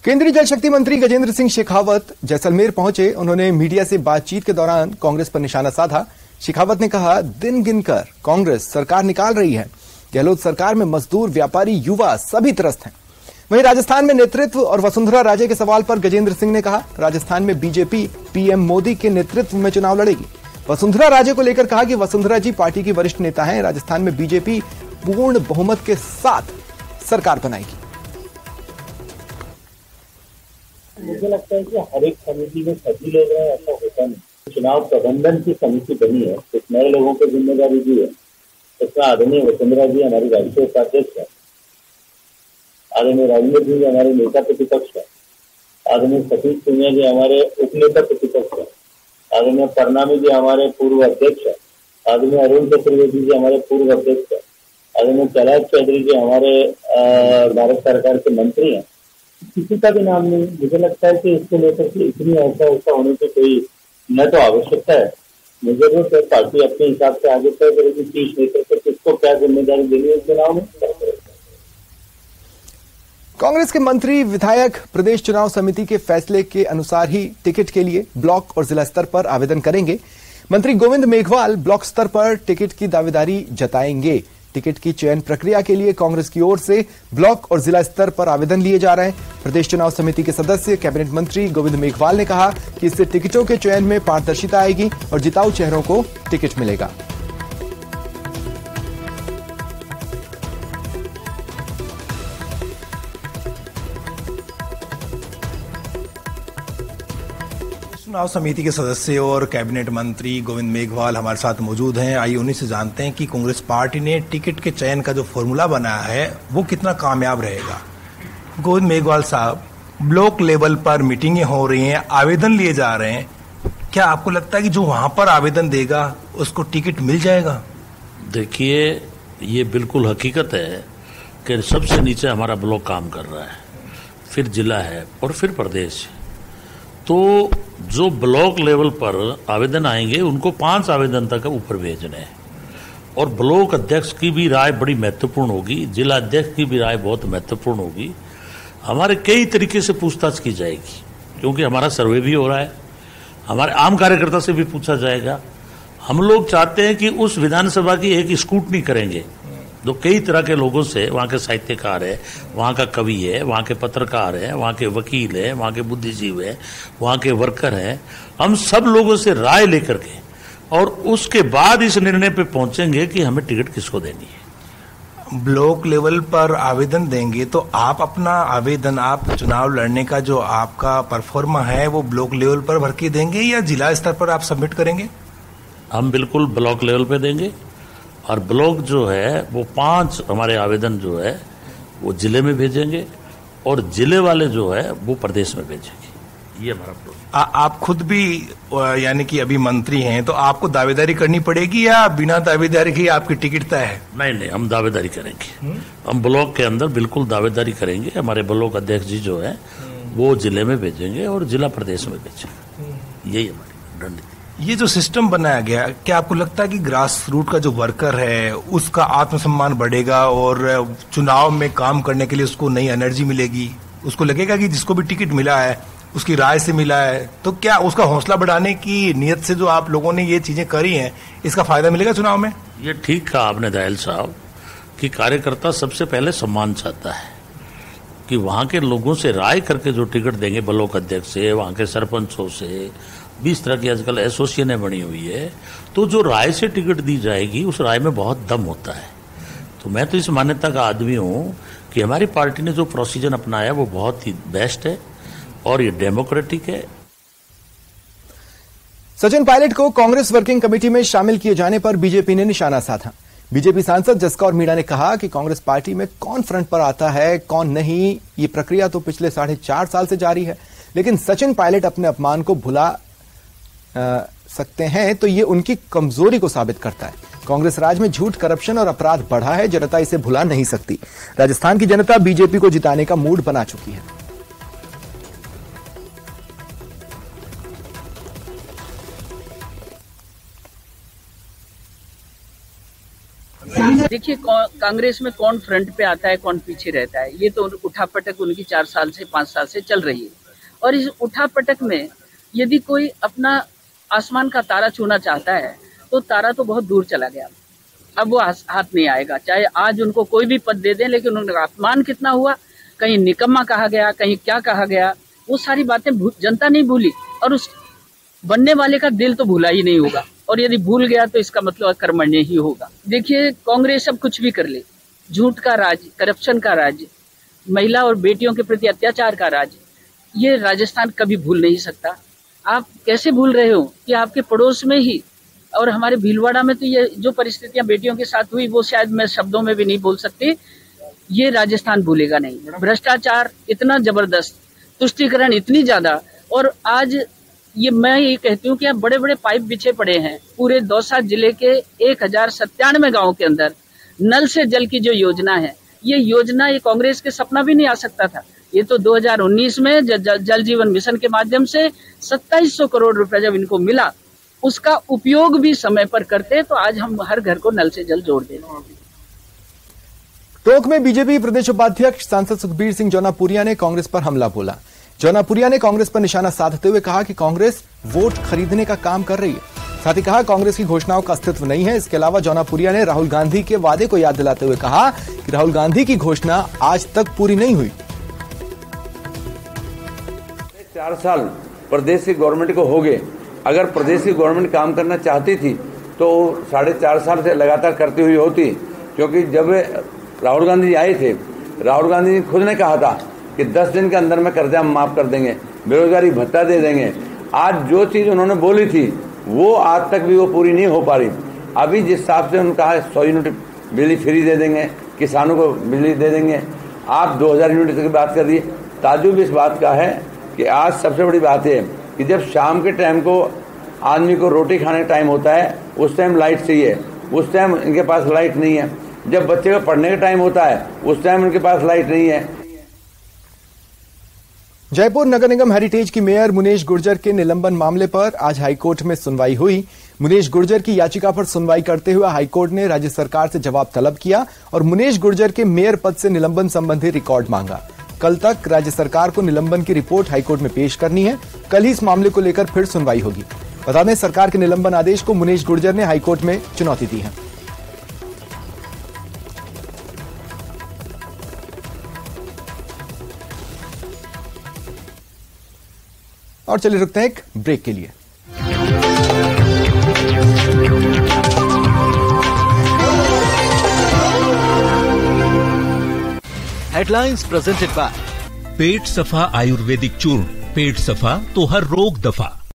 केंद्रीय जल शक्ति मंत्री गजेंद्र सिंह शेखावत जैसलमेर पहुंचे। उन्होंने मीडिया से बातचीत के दौरान कांग्रेस पर निशाना साधा। शेखावत ने कहा, दिन गिनकर कांग्रेस सरकार निकाल रही है। गहलोत सरकार में मजदूर, व्यापारी, युवा सभी त्रस्त हैं। वहीं राजस्थान में नेतृत्व और वसुंधरा राजे के सवाल पर गजेंद्र सिंह ने कहा, राजस्थान में बीजेपी पीएम मोदी के नेतृत्व में चुनाव लड़ेगी। वसुंधरा राजे को लेकर कहा कि वसुंधरा जी पार्टी की वरिष्ठ नेता हैं। राजस्थान में बीजेपी पूर्ण बहुमत के साथ सरकार बनाएगी। मुझे लगता है कि हर एक समिति में सभी लोग हैं, ऐसा होता नहीं। चुनाव प्रबंधन की समिति बनी है, कुछ नए लोगों को जिम्मेदारी दी है। इसमें आदरणीय वसुंधरा जी हमारी राष्ट्रीय उपाध्यक्ष है, आदरणीय राजेंद्र जी हमारे नेता प्रतिपक्ष है, आदरणीय सतीश पूनिया जी हमारे उप नेता प्रतिपक्ष है, आदरणीय परनामी जी हमारे पूर्व अध्यक्ष है, आदरणीय अरुण चतुर्वेदी जी हमारे पूर्व अध्यक्ष है, आदरणीय कैलाश चौधरी जी हमारे भारत सरकार के मंत्री हैं। किसी का भी नाम नहीं। मुझे लगता है कि इसको लेकर के इतनी ऐसा होने की कोई न तो आवश्यकता है, न जरूरत है। पार्टी अपने हिसाब से आगे तय करेगी, शीर्ष नेतृत्व किसको क्या जिम्मेदारी देनी है इस चुनाव में। कांग्रेस के मंत्री विधायक प्रदेश चुनाव समिति के फैसले के अनुसार ही टिकट के लिए ब्लॉक और जिला स्तर पर आवेदन करेंगे। मंत्री गोविंद मेघवाल ब्लॉक स्तर पर टिकट की दावेदारी जताएंगे। टिकट की चयन प्रक्रिया के लिए कांग्रेस की ओर से ब्लॉक और जिला स्तर पर आवेदन लिए जा रहे हैं। प्रदेश चुनाव समिति के सदस्य कैबिनेट मंत्री गोविंद मेघवाल ने कहा कि इससे टिकटों के चयन में पारदर्शिता आएगी और जिताऊ चेहरों को टिकट मिलेगा। चुनाव समिति के सदस्य और कैबिनेट मंत्री गोविंद मेघवाल हमारे साथ मौजूद हैं। आइए उन्हीं से जानते हैं कि कांग्रेस पार्टी ने टिकट के चयन का जो फॉर्मूला बनाया है वो कितना कामयाब रहेगा। गोविंद मेघवाल साहब, ब्लॉक लेवल पर मीटिंगें हो रही हैं, आवेदन लिए जा रहे हैं, क्या आपको लगता है कि जो वहां पर आवेदन देगा उसको टिकट मिल जाएगा? देखिए, ये बिल्कुल हकीकत है कि सबसे नीचे हमारा ब्लॉक काम कर रहा है, फिर जिला है और फिर प्रदेश। तो जो ब्लॉक लेवल पर आवेदन आएंगे उनको 5 आवेदन तक ऊपर भेजने हैं और ब्लॉक अध्यक्ष की भी राय बड़ी महत्वपूर्ण होगी, जिला अध्यक्ष की भी राय बहुत महत्वपूर्ण होगी। हमारे कई तरीके से पूछताछ की जाएगी, क्योंकि हमारा सर्वे भी हो रहा है, हमारे आम कार्यकर्ता से भी पूछा जाएगा। हम लोग चाहते हैं कि उस विधानसभा की एक स्क्रूटनी करेंगे, जो कई तरह के लोगों से, वहाँ के साहित्यकार है, वहाँ का कवि है, वहाँ के पत्रकार है, वहाँ के वकील है, वहाँ के बुद्धिजीवी है, वहाँ के वर्कर हैं, हम सब लोगों से राय लेकर के और उसके बाद इस निर्णय पे पहुंचेंगे कि हमें टिकट किसको देनी है। ब्लॉक लेवल पर आवेदन देंगे तो आप अपना आवेदन, आप चुनाव लड़ने का जो आपका परफॉर्मा है वो ब्लॉक लेवल पर भर के देंगे या जिला स्तर पर आप सबमिट करेंगे? हम बिल्कुल ब्लॉक लेवल पे देंगे और ब्लॉक जो है वो 5 हमारे आवेदन जो है वो जिले में भेजेंगे और जिले वाले जो है वो प्रदेश में भेजेंगे। ये हमारा प्रोग्राम। आप खुद भी यानी कि अभी मंत्री हैं, तो आपको दावेदारी करनी पड़ेगी या बिना दावेदारी के आपकी टिकट तय है? नहीं, हम दावेदारी करेंगे। हम ब्लॉक के अंदर बिल्कुल दावेदारी करेंगे। हमारे ब्लॉक अध्यक्ष जी जो है वो जिले में भेजेंगे और जिला प्रदेश में भेजेंगे। यही हमारी रणनीति। ये जो सिस्टम बनाया गया, क्या आपको लगता है कि ग्रास रूट का जो वर्कर है उसका आत्मसम्मान बढ़ेगा और चुनाव में काम करने के लिए उसको नई एनर्जी मिलेगी? उसको लगेगा कि जिसको भी टिकट मिला है उसकी राय से मिला है, तो क्या उसका हौसला बढ़ाने की नीयत से जो आप लोगों ने ये चीजें करी हैं इसका फायदा मिलेगा चुनाव में? ये ठीक कहा आपने दयाल साहब कि कार्यकर्ता सबसे पहले सम्मान चाहता है कि वहाँ के लोगों से राय करके जो टिकट देंगे, ब्लॉक अध्यक्ष से, वहाँ के सरपंचों से, 20 तरह की आजकल एसोसिएशनें बनी हुई है, तो जो राय से टिकट दी जाएगी उस राय में बहुत दम होता है। तो मैं तो इस मान्यता का आदमी हूँ कि हमारी पार्टी ने जो प्रोसीजर अपनाया वो बहुत ही बेस्ट है और ये डेमोक्रेटिक है। सचिन पायलट को कांग्रेस वर्किंग कमेटी में शामिल किए जाने पर बीजेपी ने निशाना साधा। बीजेपी सांसद जसकौर मीणा ने कहा कि कांग्रेस पार्टी में कौन फ्रंट पर आता है, कौन नहीं, ये प्रक्रिया तो पिछले 4.5 साल से जारी है, लेकिन सचिन पायलट अपने अपमान को भुला सकते हैं तो ये उनकी कमजोरी को साबित करता है। कांग्रेस राज में झूठ, करप्शन और अपराध बढ़ा है, जनता इसे भुला नहीं सकती। राजस्थान की जनता बीजेपी को जिताने का मूड बना चुकी है। सांसद देखिए, कांग्रेस में कौन फ्रंट पे आता है, कौन पीछे रहता है, ये तो उठापटक उनकी 4 साल से 5 साल से चल रही है। और इस उठापटक में यदि कोई अपना आसमान का तारा छूना चाहता है तो तारा तो बहुत दूर चला गया, अब वो हाथ नहीं आएगा। चाहे आज उनको कोई भी पद दे दें, लेकिन उनका अपमान कितना हुआ, कहीं निकम्मा कहा गया, कहीं क्या कहा गया, वो सारी बातें जनता नहीं भूली और उस बनने वाले का दिल तो भूला ही नहीं होगा। और यदि भूल गया तो इसका मतलब कर्मण्य ही होगा। देखिए, कांग्रेस अब कुछ भी कर ले, झूठ का राज, करप्शन का राज, महिला और बेटियों के प्रति अत्याचार का राज, ये राजस्थान कभी भूल नहीं सकता। आप कैसे भूल रहे हो कि आपके पड़ोस में ही और हमारे भीलवाड़ा में तो ये जो परिस्थितियां बेटियों के साथ हुई वो शायद मैं शब्दों में भी नहीं बोल सकती, ये राजस्थान भूलेगा नहीं। भ्रष्टाचार इतना जबरदस्त, तुष्टीकरण इतनी ज्यादा, और आज ये मैं ये कहती हूँ कि अब बड़े बड़े पाइप बिछे पड़े हैं पूरे दौसा जिले के 1097 गाँव के अंदर। नल से जल की जो योजना है, ये योजना ये कांग्रेस के सपना भी नहीं आ सकता था। ये तो 2019 में जल जीवन मिशन के माध्यम से 2700 करोड़ रुपए जब इनको मिला, उसका उपयोग भी समय पर करते तो आज हम हर घर को नल से जल जोड़ देते। टोंक में बीजेपी प्रदेश उपाध्यक्ष सांसद सुखबीर सिंह जौनापुरिया ने कांग्रेस पर हमला बोला। जौनापुरिया ने कांग्रेस पर निशाना साधते हुए कहा कि कांग्रेस वोट खरीदने का काम कर रही है। साथ ही कहा कांग्रेस की घोषणाओं का अस्तित्व नहीं है। इसके अलावा जौनापुरिया ने राहुल गांधी के वादे को याद दिलाते हुए कहा कि राहुल गांधी की घोषणा आज तक पूरी नहीं हुई। 4 साल प्रदेश की गवर्नमेंट को हो गए, अगर प्रदेश की गवर्नमेंट काम करना चाहती थी तो 4.5 साल से लगातार करती हुई होती, क्योंकि जब राहुल गांधी आए थे, राहुल गांधी ने खुद ने कहा था कि 10 दिन के अंदर में कर्जा माफ कर देंगे, बेरोजगारी भत्ता दे देंगे। आज जो चीज उन्होंने बोली थी वो आज तक भी वो पूरी नहीं हो पा रही। अभी जिस हिसाब से उन्होंने कहा 100 यूनिट बिजली फ्री दे देंगे, किसानों को बिजली दे देंगे, आप 2000 यूनिट की बात कर रही है। ताज्जुब इस बात का है कि आज सबसे बड़ी बात है कि जब शाम के टाइम को आदमी को रोटी खाने का टाइम होता है, उस टाइम लाइट चाहिए, उस टाइम इनके पास लाइट नहीं है। जब बच्चे का पढ़ने का टाइम होता है, उस टाइम उनके पास लाइट नहीं है। जयपुर नगर निगम हेरिटेज की मेयर मुनेश गुर्जर के निलंबन मामले पर आज हाईकोर्ट में सुनवाई हुई। मुनेश गुर्जर की याचिका पर सुनवाई करते हुए हाईकोर्ट ने राज्य सरकार से जवाब तलब किया और मुनेश गुर्जर के मेयर पद से निलंबन संबंधी रिकॉर्ड मांगा। कल तक राज्य सरकार को निलंबन की रिपोर्ट हाईकोर्ट में पेश करनी है। कल ही इस मामले को लेकर फिर सुनवाई होगी। बता दें, सरकार के निलंबन आदेश को मुनेश गुर्जर ने हाईकोर्ट में चुनौती दी है। और चलिए रुकते हैं एक ब्रेक के लिए। हेडलाइंस प्रेजेंटेड बाय पेट सफा आयुर्वेदिक चूर्ण, पेट सफा तो हर रोग दफा।